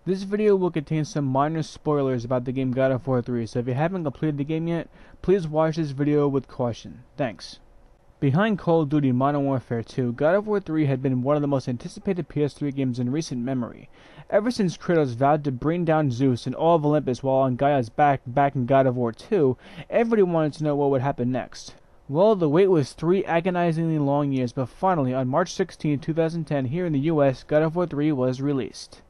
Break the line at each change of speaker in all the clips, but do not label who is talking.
This video will contain some minor spoilers about the game God of War 3, so if you haven't completed the game yet, please watch this video with caution. Thanks. Behind Call of Duty Modern Warfare 2, God of War 3 had been one of the most anticipated PS3 games in recent memory. Ever since Kratos vowed to bring down Zeus and all of Olympus while on Gaia's back in God of War 2, everybody wanted to know what would happen next. Well, the wait was 3 agonizingly long years, but finally, on March 16, 2010, here in the US, God of War 3 was released.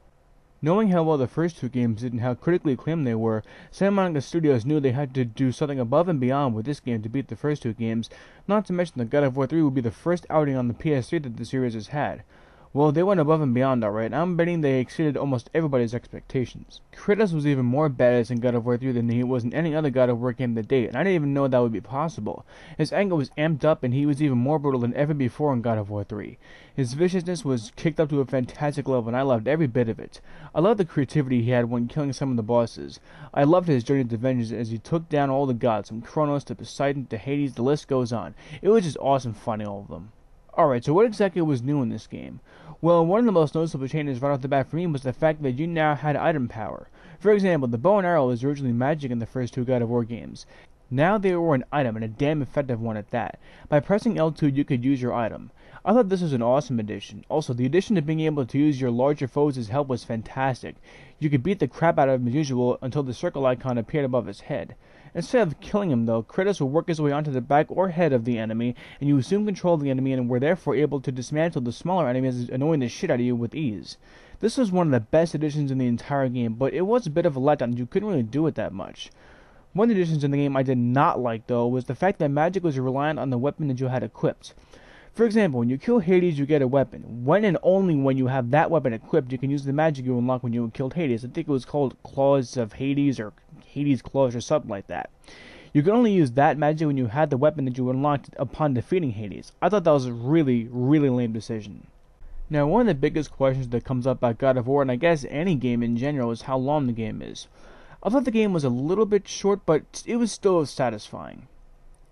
Knowing how well the first two games did and how critically acclaimed they were, Santa Monica Studios knew they had to do something above and beyond with this game to beat the first two games, not to mention that God of War 3 would be the first outing on the PS3 that the series has had. Well, they went above and beyond, alright. I'm betting they exceeded almost everybody's expectations. Kratos was even more badass in God of War 3 than he was in any other God of War game to date, and I didn't even know that would be possible. His anger was amped up, and he was even more brutal than ever before in God of War 3. His viciousness was kicked up to a fantastic level, and I loved every bit of it. I loved the creativity he had when killing some of the bosses. I loved his journey to vengeance as he took down all the gods, from Kronos to Poseidon to Hades, the list goes on. It was just awesome fighting all of them. Alright, so what exactly was new in this game? Well, one of the most noticeable changes right off the bat for me was the fact that you now had item power. For example, the bow and arrow was originally magic in the first two God of War games. Now they were an item, and a damn effective one at that. By pressing L2 you could use your item. I thought this was an awesome addition. Also, the addition of being able to use your larger foes' help was fantastic. You could beat the crap out of him as usual until the circle icon appeared above his head. Instead of killing him though, Kratos would work his way onto the back or head of the enemy, and you assume control of the enemy and were therefore able to dismantle the smaller enemies annoying the shit out of you with ease. This was one of the best additions in the entire game, but it was a bit of a letdown. You couldn't really do it that much. One of the additions in the game I did not like though was the fact that magic was reliant on the weapon that you had equipped. For example, when you kill Hades, you get a weapon. When and only when you have that weapon equipped, you can use the magic you unlock when you killed Hades. I think it was called Claws of Hades or Hades Claws or something like that. You could only use that magic when you had the weapon that you unlocked upon defeating Hades. I thought that was a really lame decision. Now, one of the biggest questions that comes up about God of War, and I guess any game in general, is how long the game is. I thought the game was a little bit short, but it was still satisfying.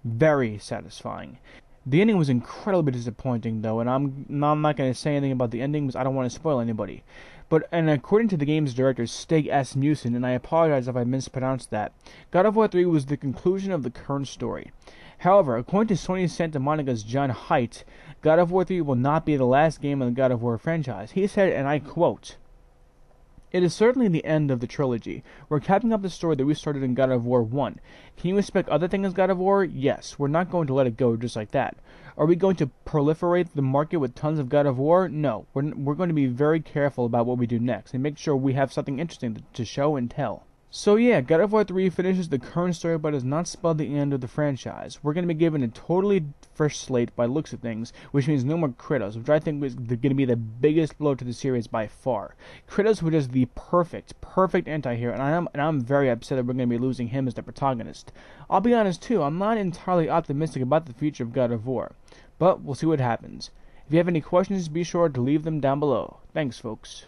Very satisfying. The ending was incredibly disappointing, though, and I'm not going to say anything about the ending because I don't want to spoil anybody. And according to the game's director, Stig Asmussen, and I apologize if I mispronounced that, God of War 3 was the conclusion of the current story. However, according to Sony Santa Monica's John Haidt, God of War 3 will not be the last game in the God of War franchise. He said, and I quote, "It is certainly the end of the trilogy. We're capping up the story that we started in God of War 1. Can you expect other things in God of War? Yes. We're not going to let it go just like that. Are we going to proliferate the market with tons of God of War? No. We're going to be very careful about what we do next and make sure we have something interesting to show and tell." So yeah, God of War 3 finishes the current story but does not spell the end of the franchise. We're going to be given a totally fresh slate by looks of things, which means no more Kratos, which I think is going to be the biggest blow to the series by far. Kratos was just the perfect anti-hero, and I'm very upset that we're going to be losing him as the protagonist. I'll be honest too, I'm not entirely optimistic about the future of God of War, but we'll see what happens. If you have any questions, be sure to leave them down below. Thanks, folks.